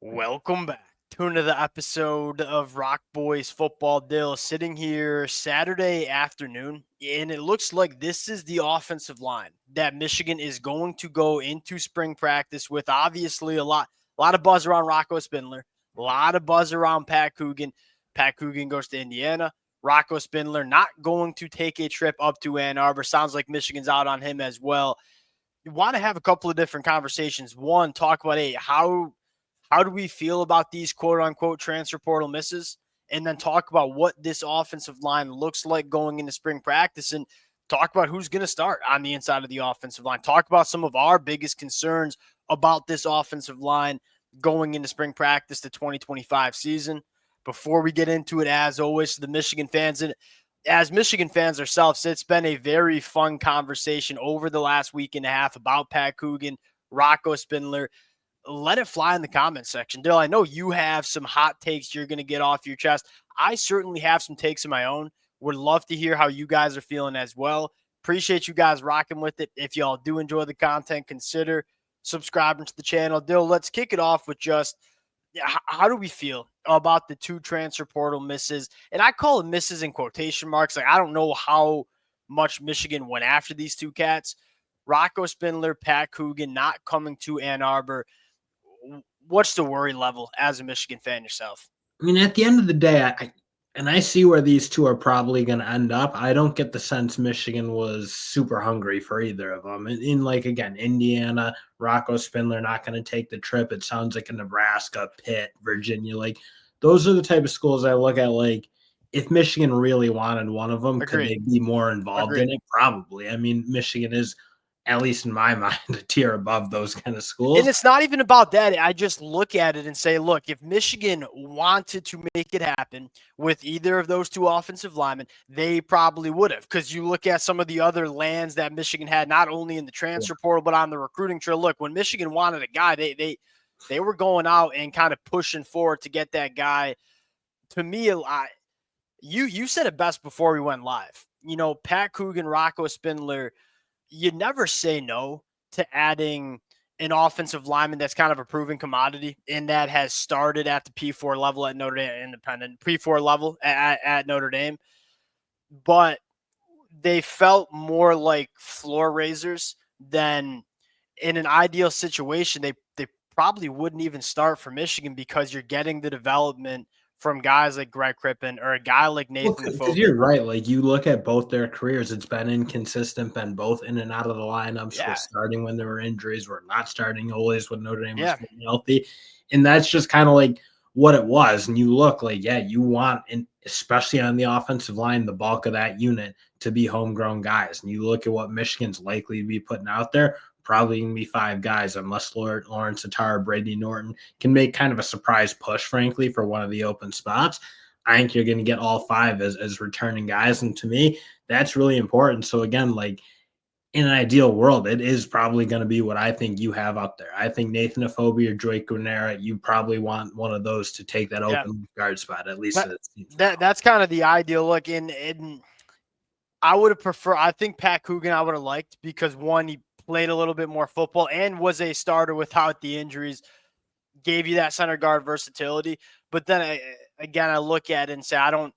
Welcome back to another episode of Rock Boys Football Dill. Sitting here Saturday afternoon, and it looks like this is the offensive line that Michigan is going to go into spring practice with. Obviously, a lot of buzz around Rocco Spindler, a lot of buzz around Pat Coogan. Pat Coogan goes to Indiana. Rocco Spindler not going to take a trip up to Ann Arbor. Sounds like Michigan's out on him as well. You want to have a couple of different conversations. One, talk about how do we feel about these quote-unquote transfer portal misses? And then talk about what this offensive line looks like going into spring practice and talk about who's going to start on the inside of the offensive line. Talk about some of our biggest concerns about this offensive line going into spring practice, the 2025 season. Before we get into it, as always, to the Michigan fans, and as Michigan fans ourselves, it's been a very fun conversation over the last week and a half about Pat Coogan, Rocco Spindler. Let it fly in the comments section. Dill, I know you have some hot takes you're going to get off your chest. I certainly have some takes of my own. Would love to hear how you guys are feeling as well. Appreciate you guys rocking with it. If y'all do enjoy the content, consider subscribing to the channel. Dill, let's kick it off with just how do we feel about the two transfer portal misses? And I call it misses in quotation marks. Like, I don't know how much Michigan went after these two cats. Rocco Spindler, Pat Coogan not coming to Ann Arbor. What's the worry level as a Michigan fan yourself? I mean, at the end of the day, I see where these two are probably going to end up. I don't get the sense Michigan was super hungry for either of them. In like, again, Indiana, Rocco Spindler not going to take the trip. It sounds like a Nebraska, Pitt, Virginia. Like, those are the type of schools I look at. Like, if Michigan really wanted one of them, could they be more involved in it? Probably. I mean, Michigan is, at least in my mind, a tier above those kind of schools. And it's not even about that. I just look at it and say, look, if Michigan wanted to make it happen with either of those two offensive linemen, they probably would have. Because you look at some of the other lands that Michigan had, not only in the transfer portal, but on the recruiting trail. Look, when Michigan wanted a guy, they were going out and kind of pushing forward to get that guy. To me, you said it best before we went live. You know, Pat Coogan, Rocco Spindler, you never say no to adding an offensive lineman that's kind of a proven commodity and that has started at the P4 level at Notre Dame Independent, P4 level at Notre Dame. But they felt more like floor raisers than in an ideal situation. They probably wouldn't even start for Michigan because you're getting the development from guys like Greg Crippen or a guy like Nathan Because you're right. Like, you look at both their careers, it's been inconsistent, been both in and out of the lineups. Yeah. We're starting when there were injuries. We're not starting always when Notre Dame was healthy. And that's just kind of like what it was. And you look like, yeah, you want, and especially on the offensive line, the bulk of that unit to be homegrown guys. And you look at what Michigan's likely to be putting out there, probably going to be 5 guys, unless Lawrence Attar, Brady Norton can make kind of a surprise push, frankly, for one of the open spots. I think you're going to get all 5 as returning guys. And to me, that's really important. So again, like, in an ideal world, it is probably going to be what I think you have up there. I think Nathan Afobe or Drake Guarnera, you probably want one of those to take that open guard spot, at least. That's kind of the ideal look. And I would have preferred, I think Pat Coogan I would have liked because, one, he played a little bit more football and was a starter without the injuries, gave you that center guard versatility. But then again, I look at it and say, I don't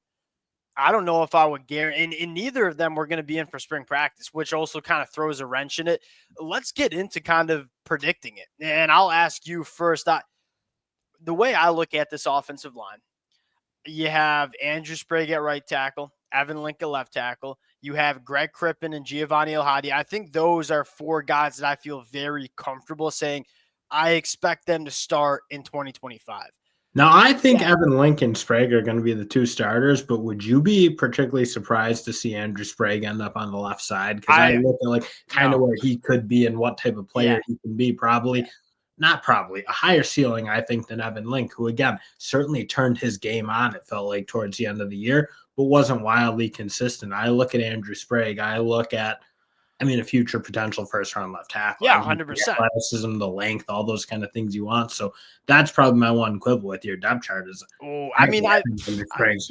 know if I would guarantee, and neither of them were going to be in for spring practice, which also kind of throws a wrench in it. Let's get into kind of predicting it. And I'll ask you first. The way I look at this offensive line, you have Andrew Sprague at right tackle, Evan Link at left tackle. You have Greg Crippen and Giovanni Elhadi. I think those are 4 guys that I feel very comfortable saying I expect them to start in 2025. Now, I think Evan Link and Sprague are going to be the 2 starters, but would you be particularly surprised to see Andrew Sprague end up on the left side? Because I look at like kind of where he could be and what type of player he can be. Not probably, a higher ceiling, I think, than Evan Link, who, again, certainly turned his game on, it felt like, towards the end of the year, but wasn't wildly consistent. I look at Andrew Sprague. I look at, a future potential first-round left tackle. Yeah, 100%. The athleticism, the length, all those kind of things you want. So that's probably my one quibble with your depth chart.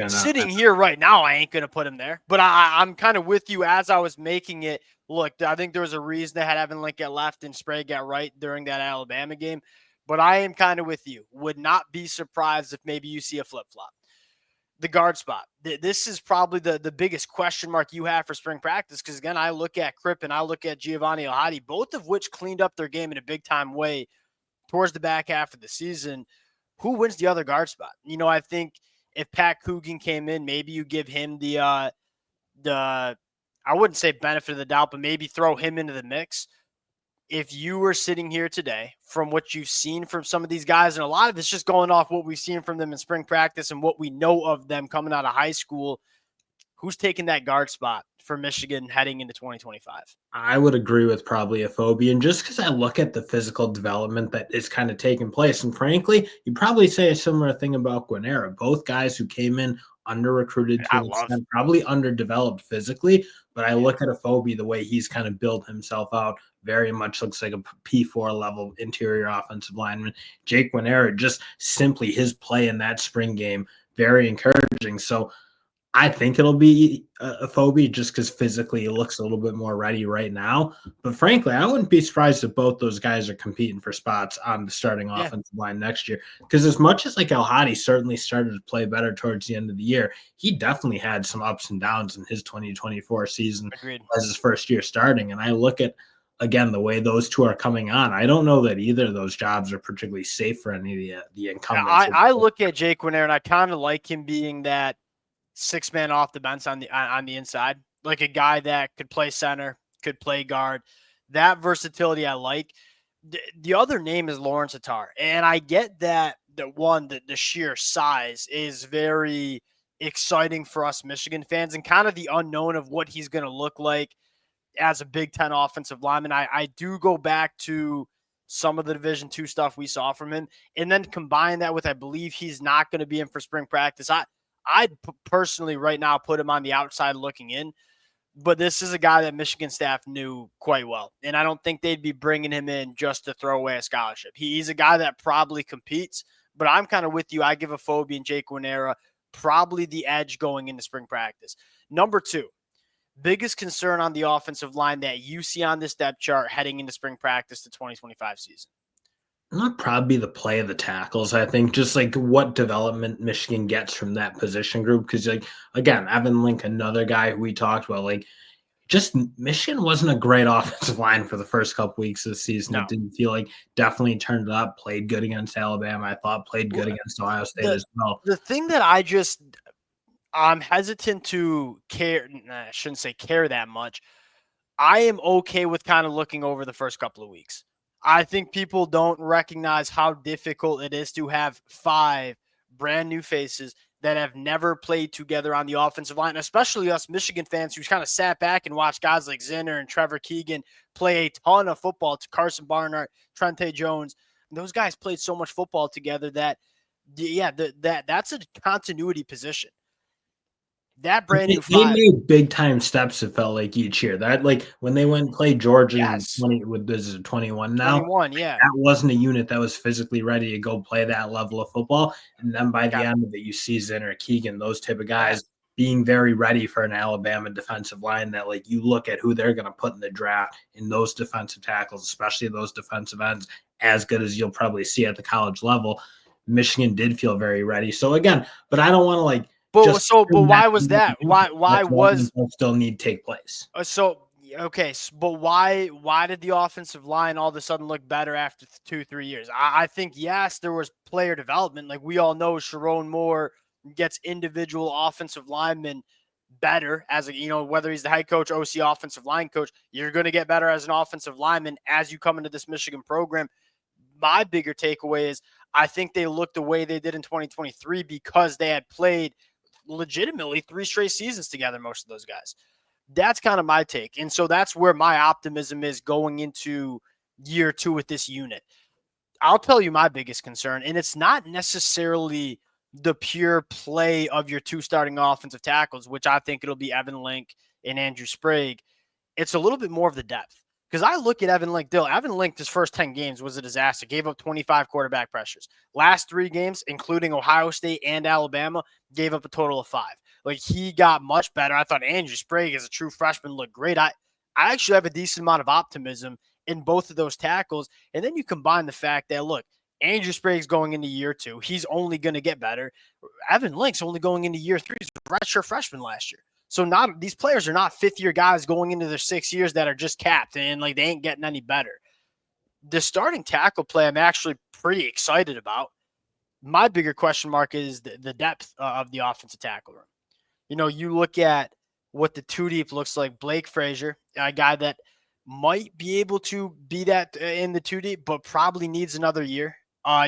Sitting here right now, I ain't going to put him there. But I'm kind of with you as I was making it. Look, I think there was a reason they had Evan Link at left and Sprague at right during that Alabama game. but I am kind of with you. Would not be surprised if maybe you see a flip-flop. The guard spot. This is probably the biggest question mark you have for spring practice because, again, I look at Kripp and I look at Giovanni Elhadi, both of which cleaned up their game in a big-time way towards the back half of the season. Who wins the other guard spot? I think if Pat Coogan came in, maybe you give him the I wouldn't say benefit of the doubt, but maybe throw him into the mix. If you were sitting here today from what you've seen from some of these guys, and a lot of it's just going off what we've seen from them in spring practice and what we know of them coming out of high school, who's taking that guard spot for Michigan heading into 2025? I would agree with probably a phobia. And just because I look at the physical development that is kind of taking place, and frankly, you probably say a similar thing about Guanera. Both guys who came in under recruited to an extent, probably underdeveloped physically. But I look at a phobia, the way he's kind of built himself out, very much looks like a P4 level interior offensive lineman. Jake Guanera, just simply his play in that spring game, very encouraging. So I think it'll be a phobia just because physically it looks a little bit more ready right now. But frankly, I wouldn't be surprised if both those guys are competing for spots on the starting offensive line next year. Because as much as like Elhadi certainly started to play better towards the end of the year, he definitely had some ups and downs in his 2024 season. Agreed. As his first year starting. And I look at, again, the way those two are coming on, I don't know that either of those jobs are particularly safe for any of the incumbents. I look at Jake Guanera and I kind of like him being that six-man off the bench on the inside, like a guy that could play center, could play guard. That versatility I like. The other name is Lawrence Attar, and I get that the sheer size is very exciting for us Michigan fans and kind of the unknown of what he's going to look like as a Big Ten offensive lineman. I do go back to some of the Division II stuff we saw from him, and then combine that with I believe he's not going to be in for spring practice. I'd personally right now put him on the outside looking in, but this is a guy that Michigan staff knew quite well, and I don't think they'd be bringing him in just to throw away a scholarship. He's a guy that probably competes, but I'm kind of with you. I give a phobia in Jake Guanera probably the edge going into spring practice. Number two, biggest concern on the offensive line that you see on this depth chart heading into spring practice to 2025 season? Not probably the play of the tackles. I think just like what development Michigan gets from that position group. Because like again, Evan Link, another guy who we talked about, like just Michigan wasn't a great offensive line for the first couple weeks of the season. No. It didn't feel like definitely turned it up, played good against Alabama. I thought played good against Ohio State as well. The thing that I'm hesitant to care. I shouldn't say care that much. I am okay with kind of looking over the first couple of weeks. I think people don't recognize how difficult it is to have 5 brand new faces that have never played together on the offensive line, especially us Michigan fans who kind of sat back and watched guys like Zinner and Trevor Keegan play a ton of football to Carson Barnhart, Trente Jones. And those guys played so much football together that, that's a continuity position. That brand new 5. They made big time steps. It felt like each year. That like when they went and played Georgia in 20 with this is 21 now. 21, yeah. That wasn't a unit that was physically ready to go play that level of football. And then by the end of it, you see Zinner, Keegan, those type of guys being very ready for an Alabama defensive line that like you look at who they're going to put in the draft in those defensive tackles, especially those defensive ends, as good as you'll probably see at the college level. Michigan did feel very ready. So again, but I don't want to like. But why was that? Why was still need to take place? But why did the offensive line all of a sudden look better after 2-3 years? I think yes, there was player development. Like we all know, Sherrone Moore gets individual offensive linemen better as whether he's the head coach, OC, offensive line coach. You're going to get better as an offensive lineman as you come into this Michigan program. My bigger takeaway is I think they looked the way they did in 2023 because they had played legitimately 3 straight seasons together, most of those guys. That's kind of my take. And so that's where my optimism is going into year 2 with this unit. I'll tell you my biggest concern, and it's not necessarily the pure play of your 2 starting offensive tackles, which I think it'll be Evan Link and Andrew Sprague. It's a little bit more of the depth. Because I look at Evan Link, Evan Link, his first 10 games was a disaster. Gave up 25 quarterback pressures. Last 3 games, including Ohio State and Alabama, gave up a total of 5. Like, he got much better. I thought Andrew Sprague, as a true freshman, looked great. I actually have a decent amount of optimism in both of those tackles. And then you combine the fact that, look, Andrew Sprague's going into year 2. He's only going to get better. Evan Link's only going into year 3. He's a redshirt freshman last year. So not these players are not fifth-year guys going into their 6 years that are just capped and like they ain't getting any better. The starting tackle play I'm actually pretty excited about. My bigger question mark is the depth of the offensive tackle room. You know, you look at what the two deep looks like. Blake Frazier, a guy that might be able to be that in the two deep, but probably needs another year.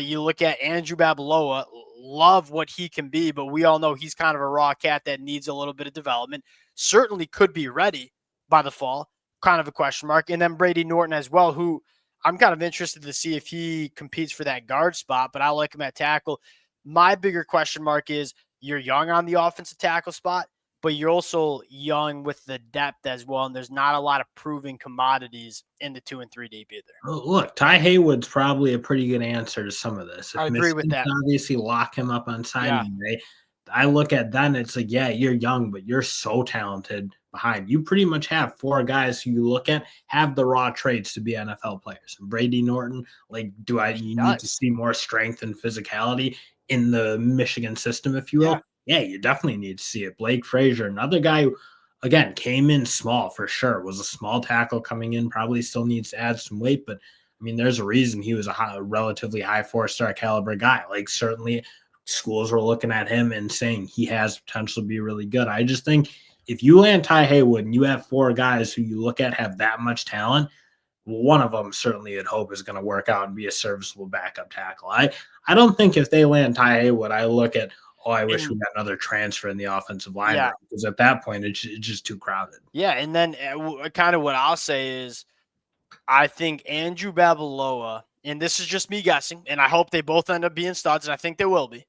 You look at Andrew Babaloa, love what he can be, but we all know he's kind of a raw cat that needs a little bit of development. Certainly could be ready by the fall, kind of a question mark. And then Brady Norton as well, who I'm kind of interested to see if he competes for that guard spot, but I like him at tackle. My bigger question mark is you're young on the offensive tackle spot, but you're also young with the depth as well. And there's not a lot of proven commodities in the 2 and 3 deep either. Look, Ty Haywood's probably a pretty good answer to some of this. If I agree with Michigan that. obviously lock him up on signing Yeah. day, I look at then it's like, yeah, you're young, but you're so talented behind. You pretty much have 4 guys who you look at have the raw traits to be NFL players. And Brady Norton, like, you need to see more strength and physicality in the Michigan system, if you will? Yeah. Yeah, you definitely need to see it. Blake Frazier, another guy who, again, came in small for sure, was a small tackle coming in, probably still needs to add some weight, but I mean, there's a reason he was a relatively high 4-star caliber guy. Like, certainly schools were looking at him and saying he has potential to be really good. I just think if you land Ty Haywood and you have 4 guys who you look at have that much talent, one of them certainly you'd hope is going to work out and be a serviceable backup tackle. I don't think if they land Ty Haywood, I look at, oh, I wish we got another transfer in the offensive line room, because at that point it's just too crowded. Yeah, and then kind of what I'll say is I think Andrew Babaloa, and this is just me guessing, and I hope they both end up being studs, and I think they will be.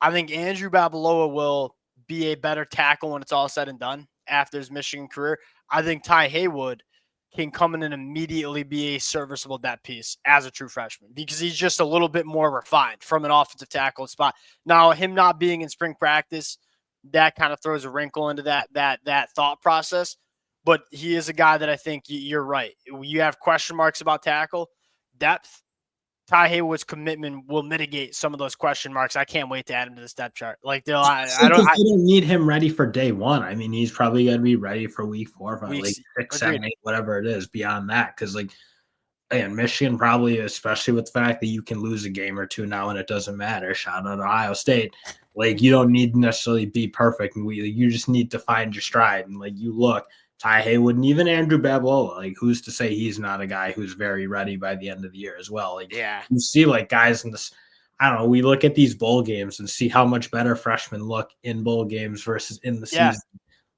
I think Andrew Babaloa will be a better tackle when it's all said and done after his Michigan career. I think Ty Haywood can come in and immediately be a serviceable depth piece as a true freshman because he's just a little bit more refined from an offensive tackle spot. Now, him not being in spring practice, that kind of throws a wrinkle into that thought process. But he is a guy that I think you're right. You have question marks about tackle depth. Ty Haywood's commitment will mitigate some of those question marks. I can't wait to add him to the step chart. Like, you don't need him ready for day 1. I mean, he's probably going to be ready for week 4, 5, like 6, 7, 8, whatever it is beyond that. Because, like, again, Michigan probably, especially with the fact that you can lose a game or 2 now and it doesn't matter. Shout out to Ohio State. Like, you don't need to necessarily be perfect, and you just need to find your stride. And like, you look. Ty Haywood and even Andrew Babaloa, like, who's to say he's not a guy who's very ready by the end of the year as well? Like, you see, like, guys in this, I don't know, we look at these bowl games and see how much better freshmen look in bowl games versus in the season.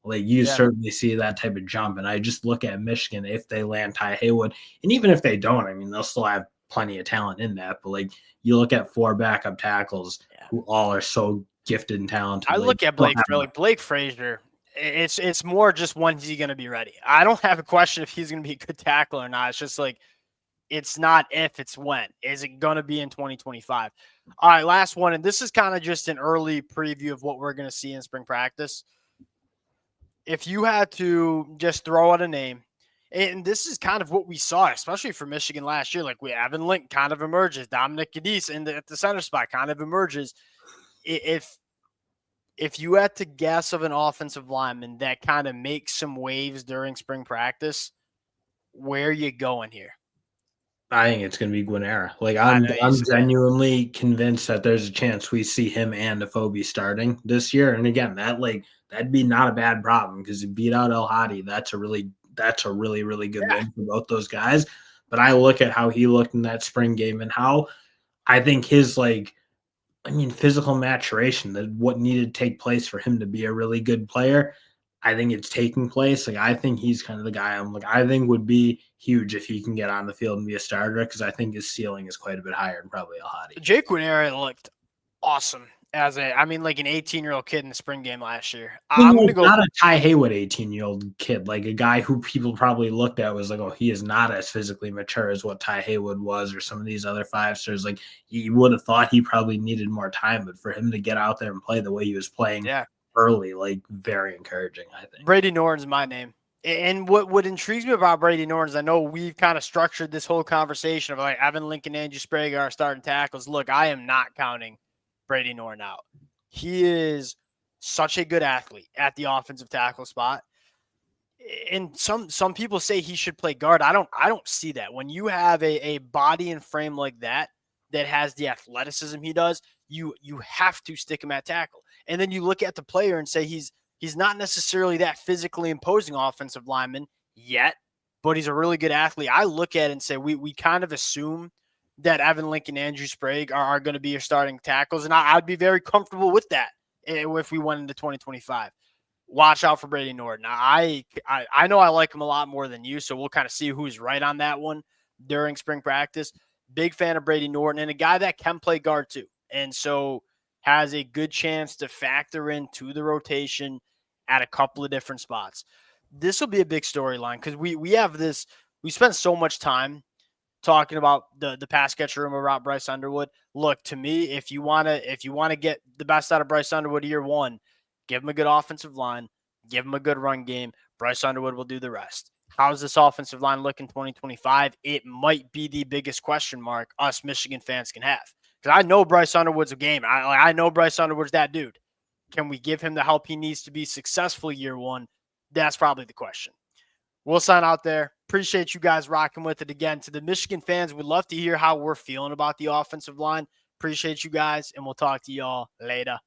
Like, you certainly see that type of jump. And I just look at Michigan, if they land Ty Haywood, and even if they don't, I mean, they'll still have plenty of talent in that. But like, you look at 4 backup tackles who all are so gifted and talented. I look at Blake Frazier. It's more just when's he going to be ready. I don't have a question if he's going to be a good tackle or not. It's just like, it's not if, it's when. Is it going to be in 2025? All right, last one. And this is kind of just an early preview of what we're going to see in spring practice. If you had to just throw out a name, and this is kind of what we saw, especially for Michigan last year, like Evan Link kind of emerges, Dominic Cadiz at the center spot kind of emerges. If you had to guess of an offensive lineman that kind of makes some waves during spring practice, where are you going here? I think it's going to be Guinera. Like, I'm genuinely convinced that there's a chance we see him and Afobe starting this year. And again, that'd be not a bad problem because he beat out El Hadi. That's a really, really good win for both those guys. But I look at how he looked in that spring game and how I think his, like, physical maturation, that what needed to take place for him to be a really good player, I think it's taking place. Like, I think he's kind of the guy I think would be huge if he can get on the field and be a starter, because I think his ceiling is quite a bit higher than probably El Hadi. Jake Guinera looked awesome as like an 18-year-old kid in the spring game last year. I'm going to go. Not a Ty Haywood 18-year-old kid, like a guy who people probably looked at was like, oh, he is not as physically mature as what Ty Haywood was, or some of these other 5-stars. Like, you would have thought he probably needed more time, but for him to get out there and play the way he was playing early, like, very encouraging, I think. Brady Norton's my name. And what intrigues me about Brady Norton is I know we've kind of structured this whole conversation of like Evan Lincoln, Andrew Sprague are starting tackles. Look, I am not counting Brady Norton out. He is such a good athlete at the offensive tackle spot. And some people say he should play guard. I don't see that. When you have a body and frame like that has the athleticism he does, you have to stick him at tackle. And then you look at the player and say he's not necessarily that physically imposing offensive lineman yet, but he's a really good athlete. I look at it and say we kind of assume that Evan Lincoln and Andrew Sprague are going to be your starting tackles, and I'd be very comfortable with that if we went into 2025. Watch out for Brady Norton. I know I like him a lot more than you, so we'll kind of see who's right on that one during spring practice. Big fan of Brady Norton and a guy that can play guard too, and so has a good chance to factor into the rotation at a couple of different spots. This will be a big storyline because we have this. We spent so much time talking about the pass catcher room about Bryce Underwood. Look, to me, if you wanna get the best out of Bryce Underwood year one, give him a good offensive line, give him a good run game. Bryce Underwood will do the rest. How's this offensive line look in 2025? It might be the biggest question mark us Michigan fans can have. Because I know Bryce Underwood's a gamer. I know Bryce Underwood's that dude. Can we give him the help he needs to be successful year one? That's probably the question. We'll sign out there. Appreciate you guys rocking with it again. To the Michigan fans, we'd love to hear how we're feeling about the offensive line. Appreciate you guys, and we'll talk to y'all later.